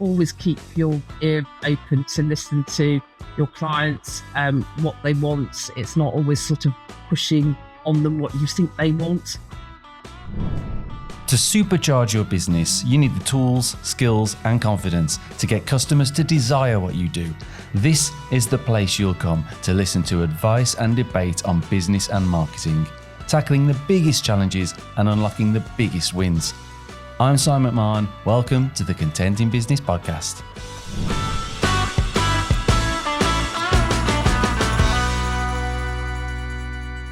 always keep your ear open to listen to your clients, what they want. It's not always sort of pushing on them what you think they want. To supercharge your business, you need the tools, skills, and confidence to get customers to desire what you do. This is the place you'll come to listen to advice and debate on business and marketing, tackling the biggest challenges and unlocking the biggest wins. I'm Si McMahon. Welcome to the Content in Business podcast.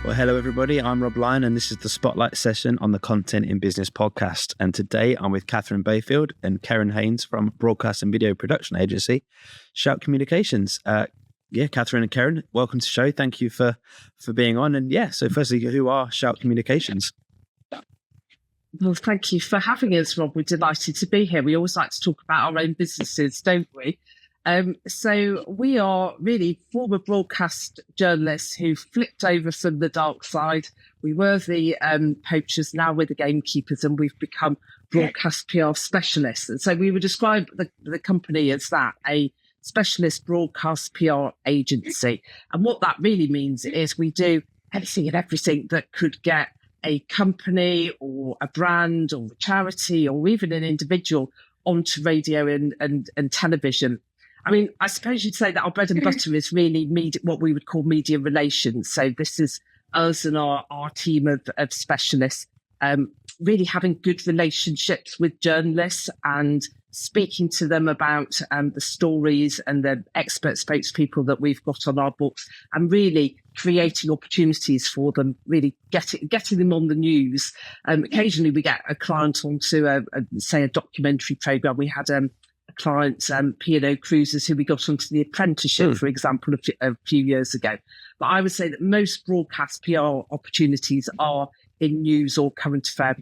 Well, hello everybody, I'm Rob Lyon and this is the Spotlight session on the Content in Business podcast. And today I'm with Catherine Bayfield and Keren Haynes from broadcast and video production agency, Shout Communications. Catherine and Keren, welcome to the show. Thank you for being on. And so firstly, who are Shout Communications? Well, thank you for having us, Rob. We're delighted to be here. We always like to talk about our own businesses, don't we? So we are really former broadcast journalists who flipped over from the dark side. We were the poachers, now we're the gamekeepers, and we've become broadcast PR specialists. And so we would describe the company as that, a specialist broadcast PR agency. And what that really means is we do anything and everything that could get a company or a brand or a charity or even an individual onto radio and television. I mean, I suppose you'd say that our bread and butter is really what we would call media relations. So this is us and our team of specialists really having good relationships with journalists and speaking to them about the stories and the expert spokespeople that we've got on our books and really creating opportunities for them, really getting them on the news. Occasionally we get a client onto a documentary programme. We had a client, P&O Cruises, who we got onto The Apprenticeship, for example, a few years ago. But I would say that most broadcast PR opportunities are in news or current affair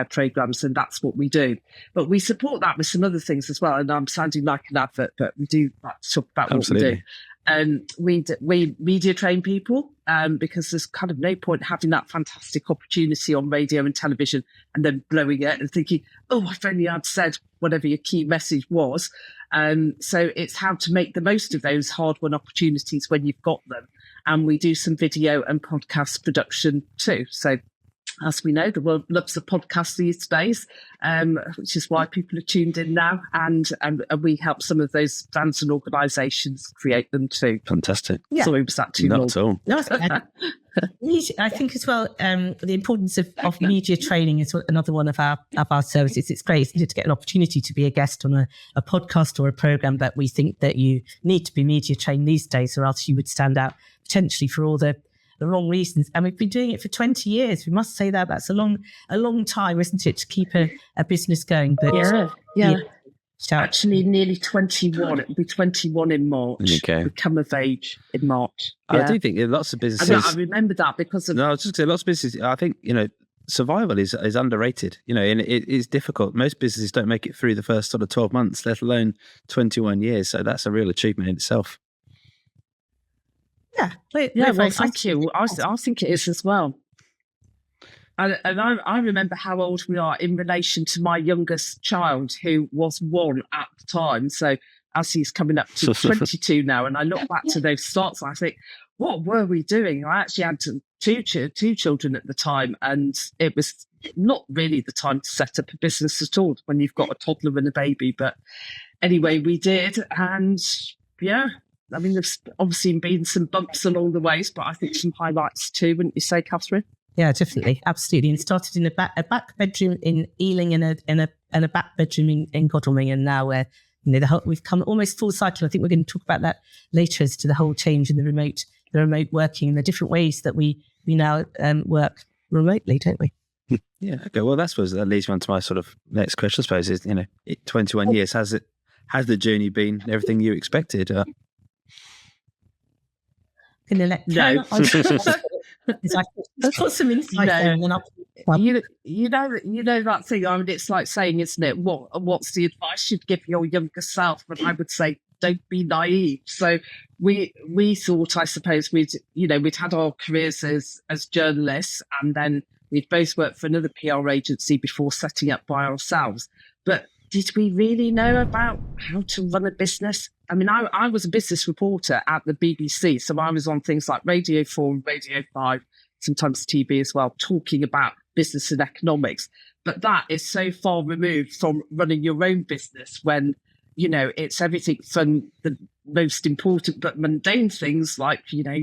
programmes, and that's what we do. But we support that with some other things as well. And I'm sounding like an advert, but we do like to talk about Absolutely. What we do. We media train people because there's kind of no point having that fantastic opportunity on radio and television and then blowing it and thinking, oh, if only I'd said whatever your key message was. So it's how to make the most of those hard-won opportunities when you've got them. And we do some video and podcast production too. So as we know, the world loves a podcast these days, which is why people are tuned in now. And we help some of those brands and organisations create them too. Fantastic. Yeah. Sorry, was that too long? Not at all. No, I think as well, the importance of media training is another one of our services. It's great, isn't it, to get an opportunity to be a guest on a podcast or a programme, but we think that you need to be media trained these days or else you would stand out potentially for all the wrong reasons. And we've been doing it for 20 years. We must say that's a long time, isn't it, to keep a business going? But yeah. Actually, nearly 21. It'll be 21 in March. Okay. We come of age in March. I do think lots of businesses. I remember that because of. No, I was just saying, lots of businesses. I think survival is underrated. And it is difficult. Most businesses don't make it through the first sort of 12 months, let alone 21 years. So that's a real achievement in itself. Well, thank you. I think it is as well. And I remember how old we are in relation to my youngest child, who was 1 at the time. So as he's coming up to 22 now, and I look back to those starts, I think, what were we doing? I actually had two children at the time, and it was not really the time to set up a business at all when you've got a toddler and a baby. But anyway, we did, and I mean, there's obviously been some bumps along the ways, but I think some highlights too, wouldn't you say, Catherine? Yeah, definitely, absolutely. And started in a back bedroom in Ealing and a back bedroom in Godalming, and now we've come almost full cycle. I think we're going to talk about that later as to the whole change in the remote working and the different ways that we now work remotely, don't we? Yeah. Okay. Well, that leads me on to my sort of next question. I suppose is 21 years has the journey been everything you expected? Going to let I've got some insight there, and then you know that thing. I mean, it's like saying, isn't it? What's the advice you'd give your younger self? But I would say, don't be naive. So we thought, I suppose, we'd had our careers as journalists, and then we'd both worked for another PR agency before setting up by ourselves. But did we really know about how to run a business? I mean, I was a business reporter at the BBC, so I was on things like Radio 4, Radio 5, sometimes TV as well, talking about business and economics. But that is so far removed from running your own business when, you know, it's everything from the most important but mundane things like, you know,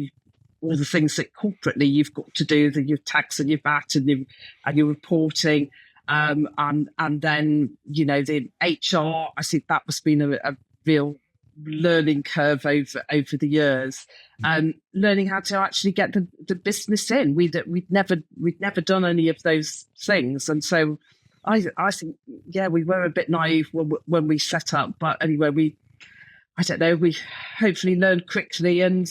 all the things that corporately you've got to do, your tax and your VAT and your reporting. And then, you know, the HR, I think that has been a real learning curve over the years, and learning how to actually get the business in. We'd never done any of those things, and so I think we were a bit naive when we set up. But anyway, we hopefully learned quickly, and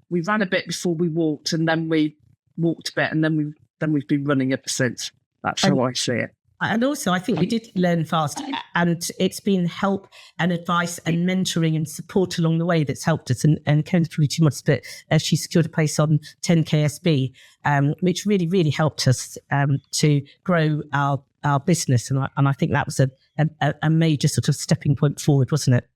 we ran a bit before we walked, and then we walked a bit, and then we've been running ever since. That's how I see it. And also, I think we did learn fast, and it's been help and advice and mentoring and support along the way that's helped us. And Keren's probably too much, but she secured a place on 10KSB, which really, really helped us to grow our business. And I think that was a major sort of stepping point forward, wasn't it?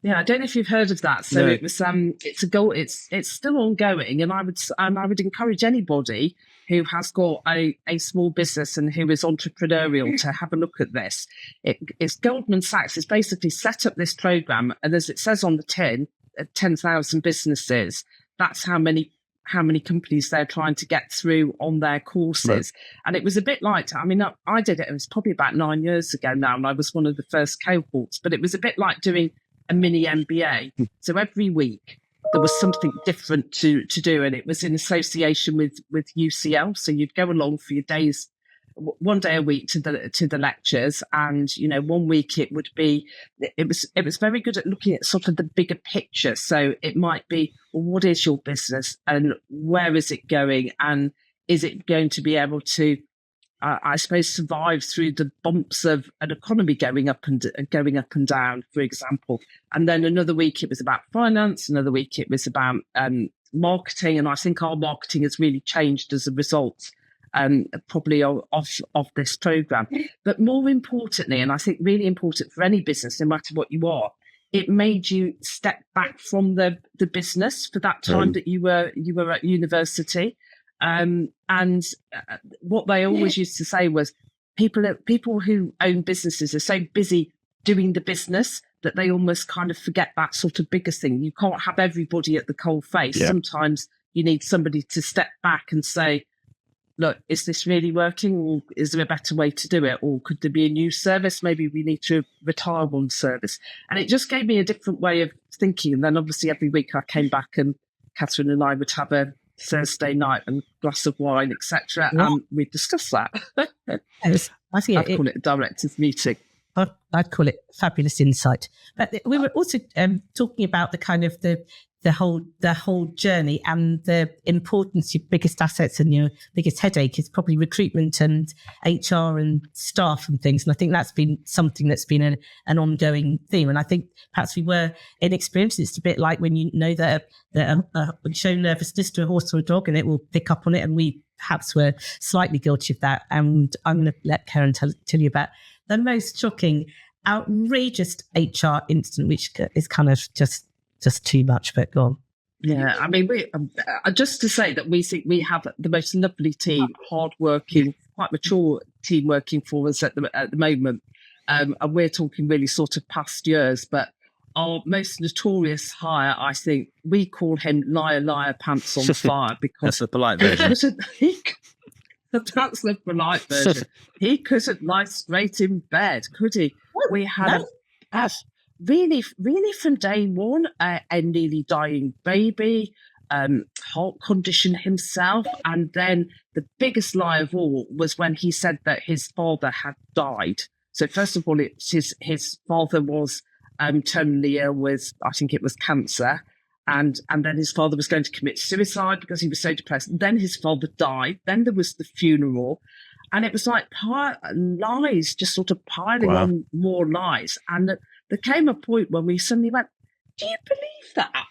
Yeah, I don't know if you've heard of that. So no. It was it's a goal. It's still ongoing, and I would encourage anybody who has got a small business and who is entrepreneurial to have a look at this. It's Goldman Sachs has basically set up this program, and as it says on the tin, 10,000 businesses. That's how many companies they're trying to get through on their courses. Right. And it was a bit like, I mean, I did it. It was probably about 9 years ago now, and I was one of the first cohorts. But it was a bit like doing a mini MBA. So every week there was something different to do, and it was in association with UCL. So you'd go along for your days, one day a week to the lectures, and you know, 1 week it was very good at looking at sort of the bigger picture. So it might be, well, what is your business and where is it going, and is it going to be able to I suppose survive through the bumps of an economy going up and down, for example. And then another week it was about finance, another week it was about marketing, and I think our marketing has really changed as a result, probably of this program. But more importantly, and I think really important for any business, no matter what you are, it made you step back from the business for that time that you were at university. And what they always used to say was people who own businesses are so busy doing the business that they almost kind of forget that sort of bigger thing. You can't have everybody at the coal face. Yeah. Sometimes you need somebody to step back and say, look, is this really working, or is there a better way to do it? Or could there be a new service? Maybe we need to retire one service. And it just gave me a different way of thinking. And then obviously every week I came back and Catherine and I would have a Thursday night and glass of wine, etc. And we discuss that. I'd call it a director's meeting. I'd call it fabulous insight. But we were also talking about the kind of the whole journey, and the importance. Your biggest assets and your biggest headache is probably recruitment and HR and staff and things. And I think that's been something that's been an ongoing theme. And I think perhaps we were inexperienced. It's a bit like when you know that show nervousness to a horse or a dog, and it will pick up on it. And we perhaps were slightly guilty of that. And I'm going to let Keren tell you about the most shocking, outrageous HR incident, which is kind of just too much, but go on. Yeah, I mean, we just to say that we think we have the most lovely team, hardworking, quite mature team working for us at the moment, and we're talking really sort of past years. But our most notorious hire, I think, we call him Liar Liar Pants on Fire, because that's the polite version. That's the polite version. He couldn't lie straight in bed, could he? We had really from day one, a nearly dying baby, heart condition himself, and then the biggest lie of all was when he said that his father had died. So first of all, it's his father was terminally ill with, I think it was cancer, and then his father was going to commit suicide because he was so depressed. Then his father died. Then there was the funeral. And it was like lies, just sort of piling on more lies. And there came a point when we suddenly went, do you believe that?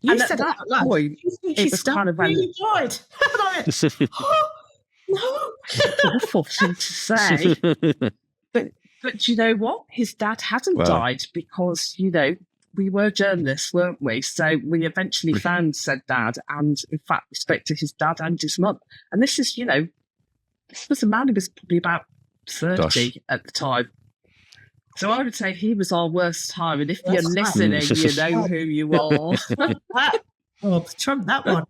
You said that out loud. Point, it was kind of really died. No, awful thing to say. But you know what? His dad hadn't died because, we were journalists, weren't we? So we eventually found said dad, and in fact, we spoke to his dad and his mum. And this is, this was a man who was probably about 30 at the time. So I would say he was our worst hire. And if you're listening, you know who you are. Trump that one.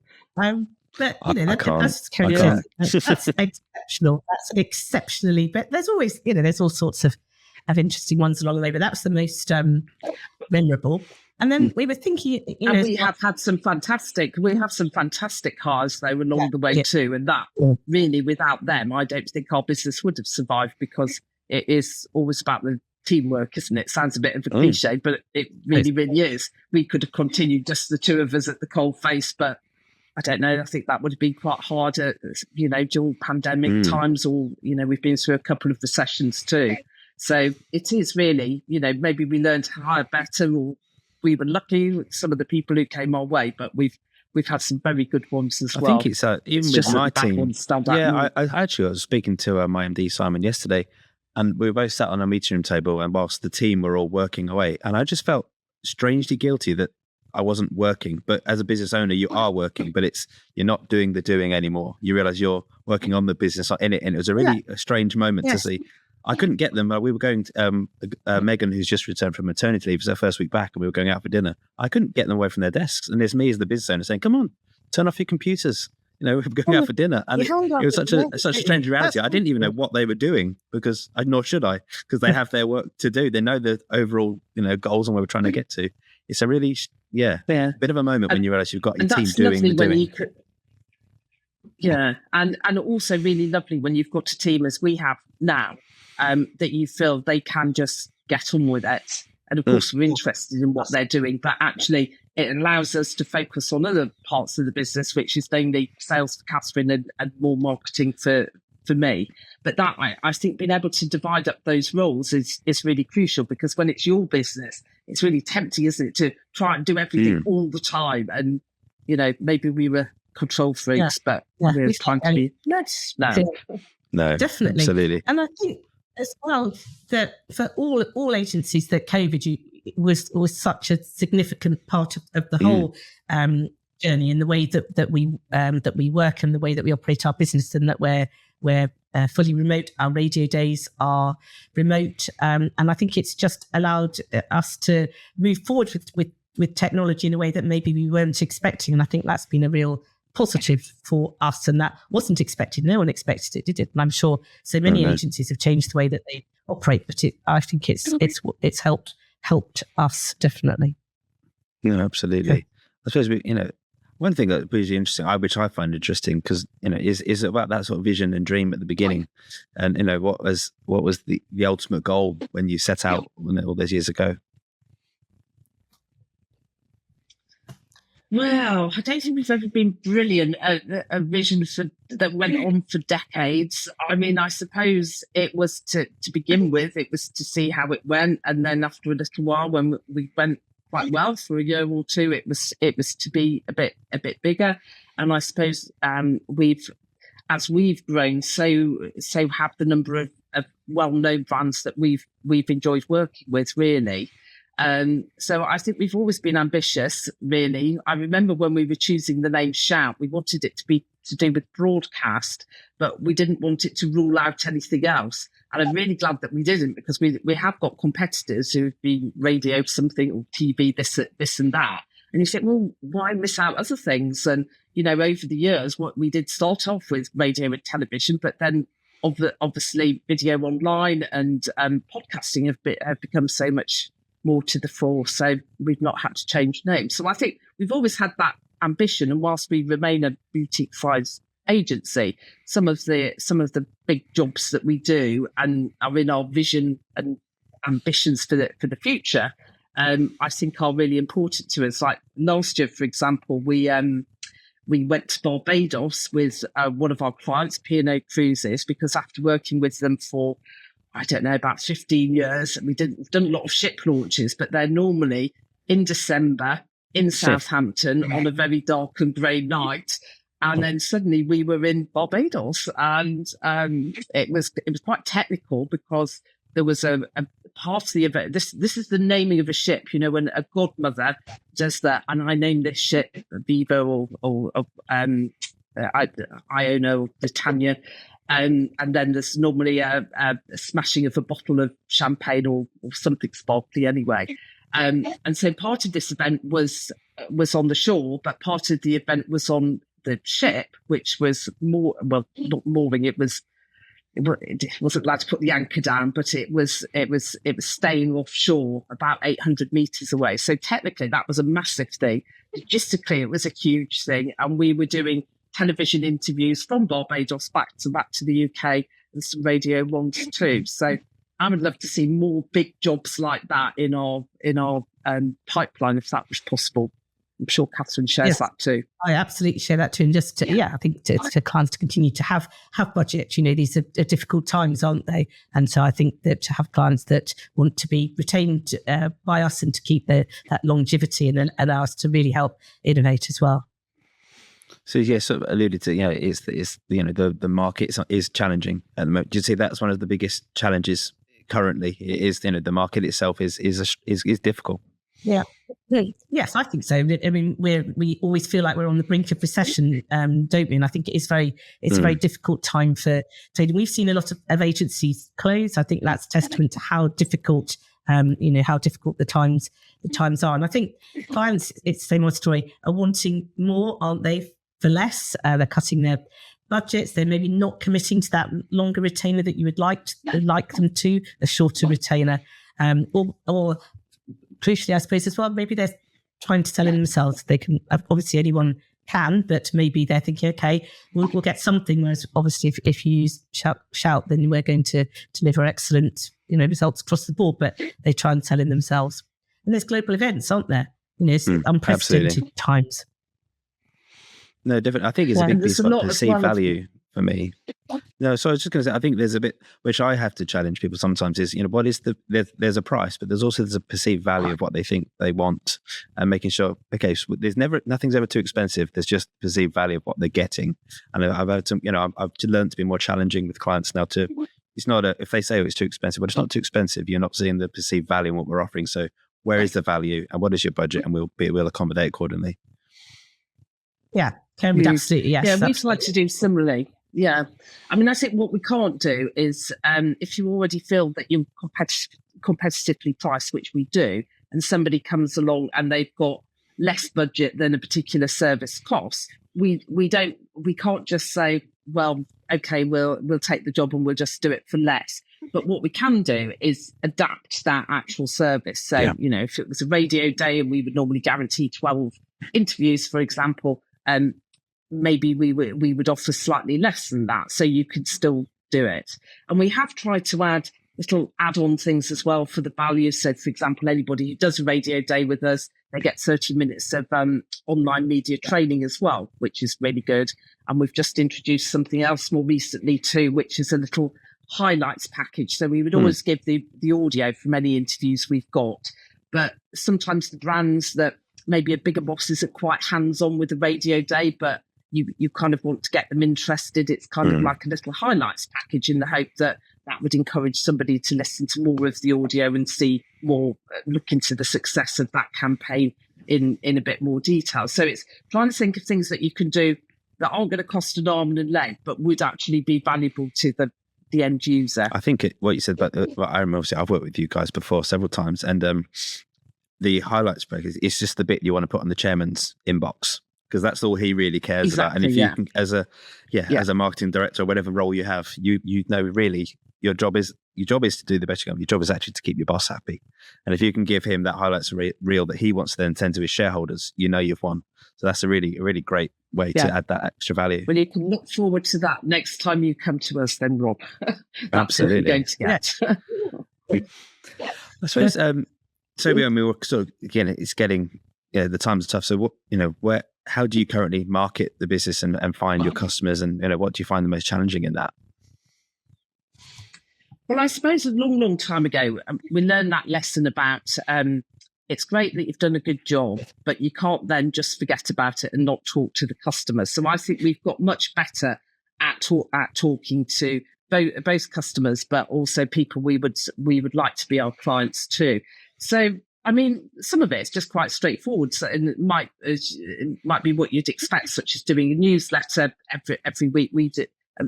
But that's exceptional. That's exceptionally. But there's always, there's all sorts of interesting ones along the way. But that's the most memorable. And then we were thinking, we have had some fantastic hires though along the way too. And that really, without them, I don't think our business would have survived, because it is always about the teamwork, isn't it? Sounds a bit of a cliche, but it really, really is. We could have continued just the two of us at the cold face, but I don't know. I think that would have been quite hard at, during pandemic times, or, we've been through a couple of recessions too. So it is really, maybe we learned to hire better, or we were lucky with some of the people who came our way, but we've had some very good ones as well. I think it's even with my team. I was speaking to my MD Simon yesterday, and we were both sat on a meeting room table, and whilst the team were all working away, and I just felt strangely guilty that I wasn't working. But as a business owner, you are working, but you're not doing the doing anymore. You realise you're working on the business in it, and it was a really strange moment to see. I couldn't get them. We were going to, Megan, who's just returned from maternity leave, it was her first week back, and we were going out for dinner. I couldn't get them away from their desks. And there's me as the business owner saying, come on, turn off your computers. We're going out for dinner. And it was such a strange reality. I didn't even know what they were doing, nor should I, because they have their work to do. They know the overall, goals and where we're trying to get to. It's a really, bit of a moment when you realise you've got your team doing the doing. And also really lovely when you've got a team as we have now, that you feel they can just get on with it. And of course, we're interested in what they're doing, but actually it allows us to focus on other parts of the business, which is mainly sales for Catherine and more marketing for me. But that way, I think being able to divide up those roles is really crucial, because when it's your business, it's really tempting, isn't it, to try and do everything all the time. And, maybe we were control freaks, but we're trying to be less now. No, definitely. Absolutely. And I think as well that for all agencies, that COVID was such a significant part of the whole journey, in the way that we work and the way that we operate our business, and that we're fully remote. Our radio days are remote, and I think it's just allowed us to move forward with technology in a way that maybe we weren't expecting. And I think that's been a real positive for us, and that wasn't expected. No one expected it, did it? And I'm sure so many agencies have changed the way that they operate, but I think it's helped us definitely. Yeah, absolutely. I suppose one thing that's really interesting, which I find interesting, because is about that sort of vision and dream at the beginning, and what was the ultimate goal when you set out all those years ago. Well, I don't think we've ever been brilliant at a vision that went on for decades. I mean, I suppose it was to begin with, it was to see how it went. And then after a little while, when we went quite well for a year or two, it was to be a bit bigger. And I suppose as we've grown, so have the number of well-known brands that we've enjoyed working with, really. So I think we've always been ambitious, really. I remember when we were choosing the name Shout, we wanted it to be to do with broadcast, but we didn't want it to rule out anything else. And I'm really glad that we didn't, because we have got competitors who've been radio something or TV this and that. And you think, well, why miss out other things? And, over the years, what we did start off with radio and television, but then obviously video online and podcasting have become so much more to the fore, so we've not had to change names. So I think we've always had that ambition, and whilst we remain a boutique-sized agency, some of the big jobs that we do and are in our vision and ambitions for the future, I think are really important to us. Like last year, for example, we went to Barbados with one of our clients, P&O Cruises, because after working with them for about 15 years. We've done a lot of ship launches, but they're normally in December in Southampton on a very dark and grey night. And then suddenly we were in Barbados, and it was quite technical because there was a part of the event. This is the naming of a ship. You know, when a godmother does that, and I named this ship Viva or Iona or Britannia. And then there's normally a smashing of a bottle of champagne or something sparkly anyway. And so part of this event was on the shore, but part of the event was on the ship, which was not mooring. It wasn't allowed to put the anchor down, but it was staying offshore about 800 meters away. So technically that was a massive thing. Logistically, it was a huge thing. And we were doing television interviews from Barbados back to the UK and some radio ones too. So I would love to see more big jobs like that in our pipeline, if that was possible. I'm sure Catherine shares that too. I absolutely share that too. And just I think to clients to continue to have budget. You know, these are difficult times, aren't they? And so I think that to have clients that want to be retained by us and to keep that longevity and then allow us to really help innovate as well. So sort of alluded to, it's the market is challenging at the moment. Do you see that's one of the biggest challenges currently? It is, the market itself is difficult. Yeah. Yes, I think so. I mean, we always feel like we're on the brink of recession, don't we? And I think it's a very difficult time for trading. We've seen a lot of agencies close. I think that's testament to how difficult, the times are. And I think clients, it's the same old story, are wanting more, aren't they, for less? They're cutting their budgets. They're maybe not committing to that longer retainer that you would like them to, a shorter retainer, or crucially, I suppose as well, maybe they're trying to sell it themselves. They can, obviously anyone can, but maybe they're thinking, okay, we'll get something. Whereas obviously if you use shout, then we're going to deliver excellent, results across the board, but they try and sell it themselves. And there's global events, aren't there? It's unprecedented times. No, different. I think it's a big piece of perceived value for me. No, so I was just going to say, I think there's a bit which I have to challenge people sometimes is, what is there's a price, but there's a perceived value of what they think they want, and making sure, okay, so nothing's ever too expensive. There's just perceived value of what they're getting. And I've had some, I've learned to be more challenging with clients now it's not if they say, it's too expensive, but it's not too expensive. You're not seeing the perceived value in what we're offering. So where is the value and what is your budget? And we'll accommodate accordingly. Yeah. Absolutely, yes. Yeah, we've tried to do similarly. Yeah. I mean, I think what we can't do is if you already feel that you're competitively priced, which we do, and somebody comes along and they've got less budget than a particular service costs, we can't just say, well, okay, we'll take the job and we'll just do it for less. But what we can do is adapt that actual service. So, if it was a radio day and we would normally guarantee 12 interviews, for example, maybe we would offer slightly less than that, so you could still do it. And we have tried to add little add-on things as well for the value. So, for example, anybody who does a radio day with us, they get 30 minutes of online media training as well, which is really good. And we've just introduced something else more recently too, which is a little highlights package. So we would always give the audio from any interviews we've got, but sometimes the brands that maybe a bigger boss isn't quite hands-on with the radio day, but you kind of want to get them interested. It's kind of like a little highlights package in the hope that would encourage somebody to listen to more of the audio and see more, look into the success of that campaign in a bit more detail. So it's trying to think of things that you can do that aren't going to cost an arm and a leg, but would actually be valuable to the end user. I think what you said about, I remember, obviously I've worked with you guys before several times, and the highlights break is just the bit you want to put on the chairman's inbox, because that's all he really cares about. And if you can, as a marketing director or whatever role you have, you know really your job is to do the best you can. Your job is actually to keep your boss happy. And if you can give him that highlights reel that he wants to then send to his shareholders, you've won. So that's a really great way to add that extra value. Well, you can look forward to that next time you come to us then, Rob. Absolutely. Going to get. I suppose, so we were sort of, again, it's getting, the times are tough. So how do you currently market the business and find your customers, and what do you find the most challenging in that? Well, I suppose a long time ago, we learned that lesson about it's great that you've done a good job, but you can't then just forget about it and not talk to the customers. So I think we've got much better at talking to both customers, but also people we would like to be our clients too. So, I mean, some of it's just quite straightforward. So, and it might be what you'd expect, such as doing a newsletter every week. We do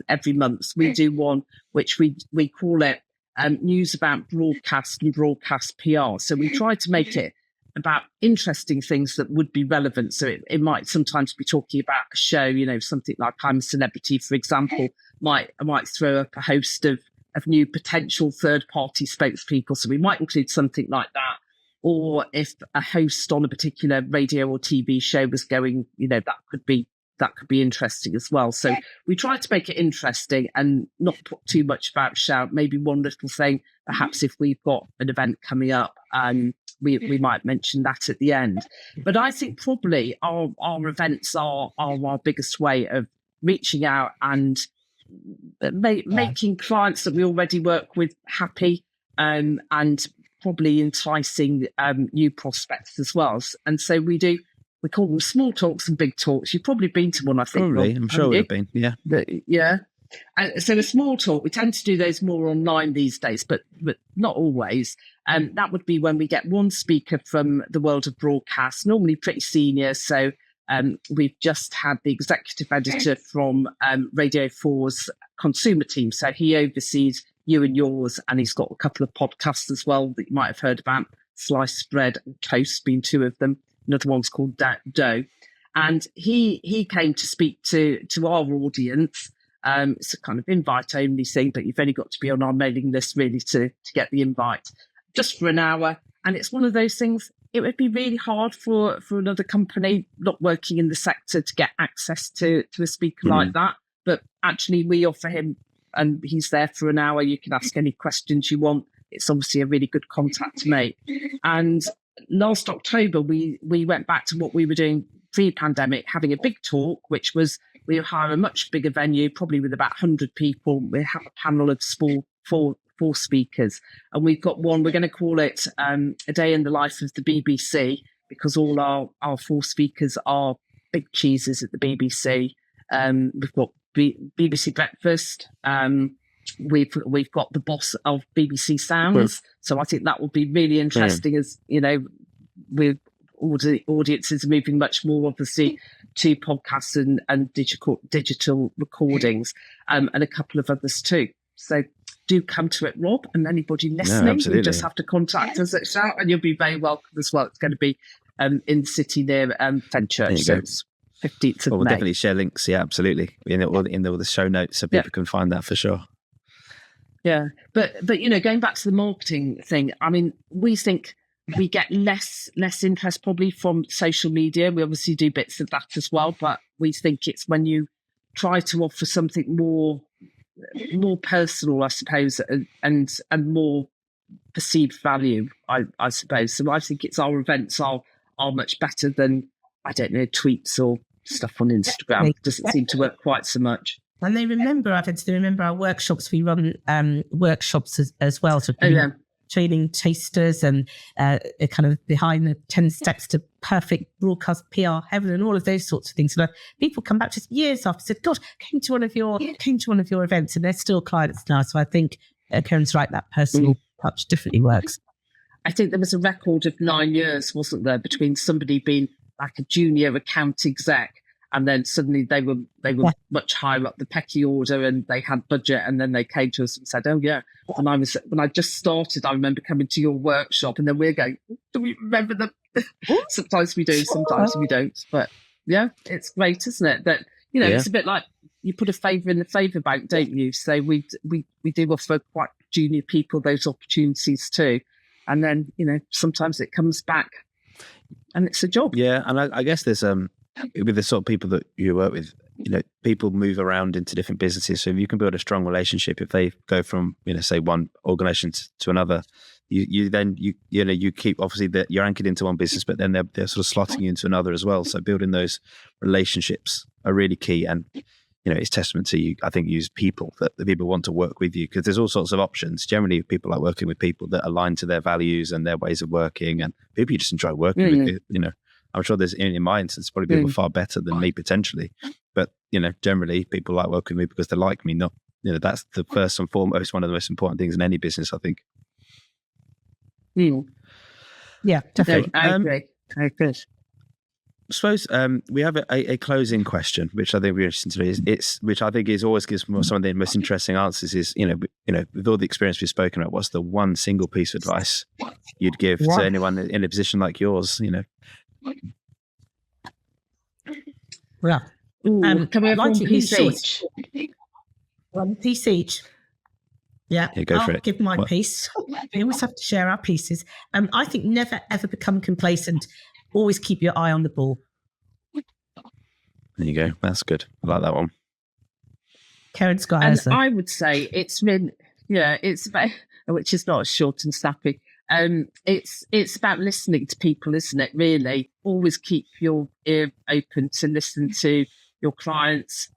every month. We do one which we call it news about broadcast and broadcast PR. So we try to make it about interesting things that would be relevant. So it might sometimes be talking about a show, something like I'm a Celebrity, for example, I might throw up a host of new potential third-party spokespeople. So we might include something like that. Or if a host on a particular radio or TV show was going, that could be interesting as well. So we try to make it interesting and not put too much about shout. Maybe one little thing, perhaps if we've got an event coming up, we might mention that at the end. But I think probably our events are our biggest way of reaching out and making clients that we already work with happy, and probably enticing new prospects as well. And so we call them small talks and big talks. You've probably been to one, I think. Probably, Rob, I'm sure we've been, yeah. Yeah. And so the small talk, we tend to do those more online these days, but not always. That would be when we get one speaker from the world of broadcast, normally pretty senior. So we've just had the executive editor from Radio 4's consumer team. So he oversees You and Yours, and he's got a couple of podcasts as well that you might have heard about, Sliced Bread and Toast being two of them. Another one's called Dough. And he came to speak to our audience. It's a kind of invite-only thing, but you've only got to be on our mailing list really to get the invite, just for an hour. And it's one of those things, it would be really hard for another company not working in the sector to get access to a speaker like that. But actually, we offer him, and he's there for an hour. You can ask any questions you want. It's obviously a really good contact to make. And last October, we went back to what we were doing pre-pandemic, having a big talk, which was we hire a much bigger venue, probably with about 100 people. We have a panel of four speakers, and we've got one. We're going to call it A Day in the Life of the BBC, because all our four speakers are big cheeses at the BBC. We've got BBC Breakfast. We've got the boss of BBC Sounds. So I think that will be really interesting, as with audiences are moving much more obviously to podcasts and digital recordings, and a couple of others too. So do come to it, Rob, and anybody listening, you just have to contact us at Shout, and you'll be very welcome as well. It's going to be in the city near Fenchurch. So it's 15th of We'll May. definitely share links. Yeah, absolutely. In all the show notes, so people can find that for sure. Yeah, but going back to the marketing thing, I mean, we think we get less interest probably from social media. We obviously do bits of that as well, but we think it's when you try to offer something more personal, I suppose, and more perceived value, I suppose. So I think it's our events are much better than, I don't know, tweets or stuff on Instagram. It doesn't seem to work quite so much. And they remember our workshops. We run workshops as well. So training tasters and kind of behind the 10 steps to perfect broadcast PR heaven and all of those sorts of things. So people come back to us years after, said, God, came to one of your events, and they're still clients now. So I think Keren's right, that personal touch definitely works. I think there was a record of 9 years, wasn't there, between somebody being like a junior account exec, and then suddenly they were much higher up the pecking order, and they had budget, and then they came to us and said, "Oh yeah." When I just started, I remember coming to your workshop, and then we're going, "Do we remember them?" Sometimes we do, sometimes we don't. But yeah, it's great, isn't it? That it's a bit like you put a favour in the favour bank, don't you? So we do offer quite junior people those opportunities too, and then sometimes it comes back, and it's a job. Yeah, and I guess there's with the sort of people that you work with, people move around into different businesses. So if you can build a strong relationship, if they go from, say one organization to another, you keep, obviously that you're anchored into one business, but then they're sort of slotting you into another as well. So building those relationships are really key. And, it's testament to you. I think use people, that the people want to work with you, because there's all sorts of options. Generally, people like working with people that align to their values and their ways of working, and people you just enjoy working with. I'm sure there's, in my instance, probably people far better than me potentially, but generally people like working with me because they like me. Not, that's the first and foremost, one of the most important things in any business, I think. Yeah, definitely. I agree. I suppose we have a closing question, which I think we're interested to which I think always gives some of the most interesting answers. Is with all the experience we've spoken about, what's the one single piece of advice you'd give to anyone in a position like yours? Yeah. Can we have one piece each? One piece each. Yeah, go for it. I'll give my piece. We always have to share our pieces. I think never, ever become complacent. Always keep your eye on the ball. There you go. That's good. I like that one. Karen Scott. And I would say it's been, it's about, which is not short and snappy. It's about listening to people, isn't it? Really, always keep your ear open to listen to your clients,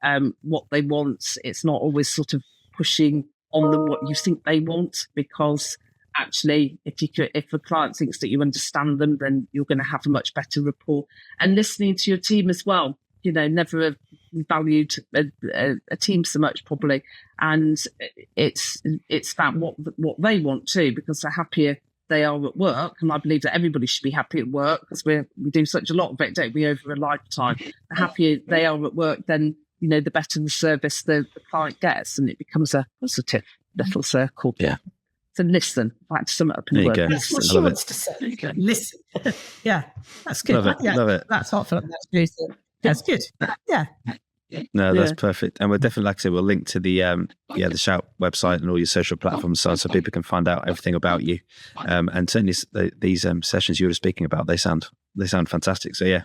what they want. It's not always sort of pushing on them what you think they want, because actually, if a client thinks that you understand them, then you're going to have a much better rapport. And listening to your team as well. Never valued a team so much probably, and it's about what they want too, because the happier they are at work, and I believe that everybody should be happy at work, because we do such a lot of it, don't we, over a lifetime. The happier they are at work, then the better the service the client gets, and it becomes a positive little circle. Yeah. So listen, if I had to sum it up in a word. Listen. What she wants to say. Listen. Yeah, that's good. Love it. Love it. That's heartfelt. That's good. Yeah. No, that's perfect. And we'll definitely, like I said, we'll link to the Shout website and all your social platforms, so people can find out everything about you. And certainly these sessions you were speaking about, they sound fantastic. So yeah.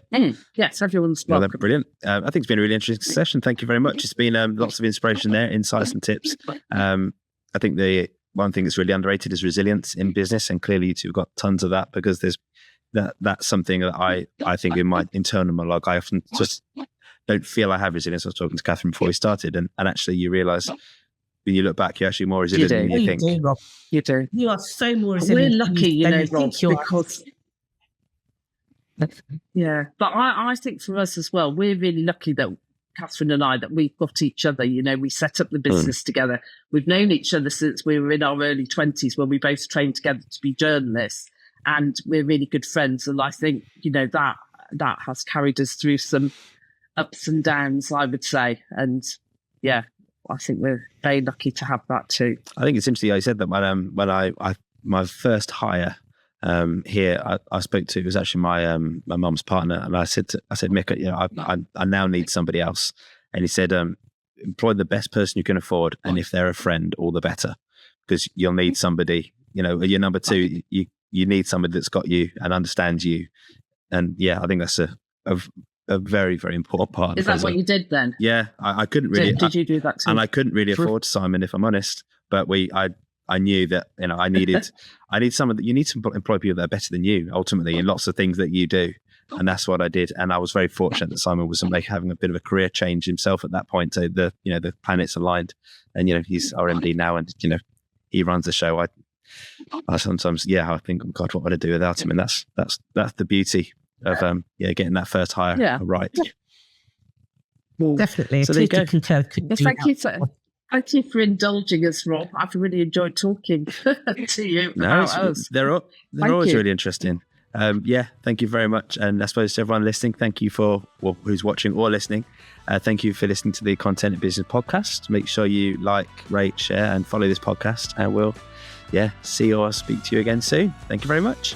Yes, everyone's welcome. They're brilliant. I think it's been a really interesting session. Thank you very much. It's been lots of inspiration there, insights and tips. I think the one thing that's really underrated is resilience in business, and clearly you two have got tons of that, because there's that's something that I think in my internal monologue, I often just don't feel I have resilience. I was talking to Catherine before we started, and actually you realise when you look back, you're actually more resilient than you think. You do, Rob. You do. You are so more resilient. We're lucky, Rob, because... Yeah, but I think for us as well, we're really lucky that Catherine and I, that we've got each other. We set up the business together. We've known each other since we were in our early 20s, when we both trained together to be journalists, and we're really good friends. And I think, that has carried us through some ups and downs, I would say. And yeah, I think we're very lucky to have that too. I think it's interesting. I said that when I my first hire here, I spoke to, it was actually my mum's partner, and I said, Mick, I now need somebody else. And he said, employ the best person you can afford, and if they're a friend, all the better, because you'll need somebody. You're number two. You need somebody that's got you and understands you. And yeah, I think that's a very, very important part. Is that what you did then? Yeah, I couldn't really. Did you do that too? And I couldn't really afford Simon, if I'm honest. But I knew that I need someone that you need to employ people that are better than you ultimately in lots of things that you do, and that's what I did. And I was very fortunate that Simon was having a bit of a career change himself at that point. So the planets aligned, and he's our MD now, and he runs the show. I sometimes I think, oh God, what would I do without him? And that's the beauty of getting that first hire right. Definitely. So there you go. Thank you for indulging us, Rob. I've really enjoyed talking to you about us. They're always really interesting. Thank you very much. And I suppose to everyone listening, thank you who's watching or listening. Thank you for listening to the Content in Business podcast. Make sure you like, rate, share, and follow this podcast. And we'll see or speak to you again soon. Thank you very much.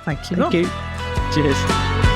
Thank you. Cheers.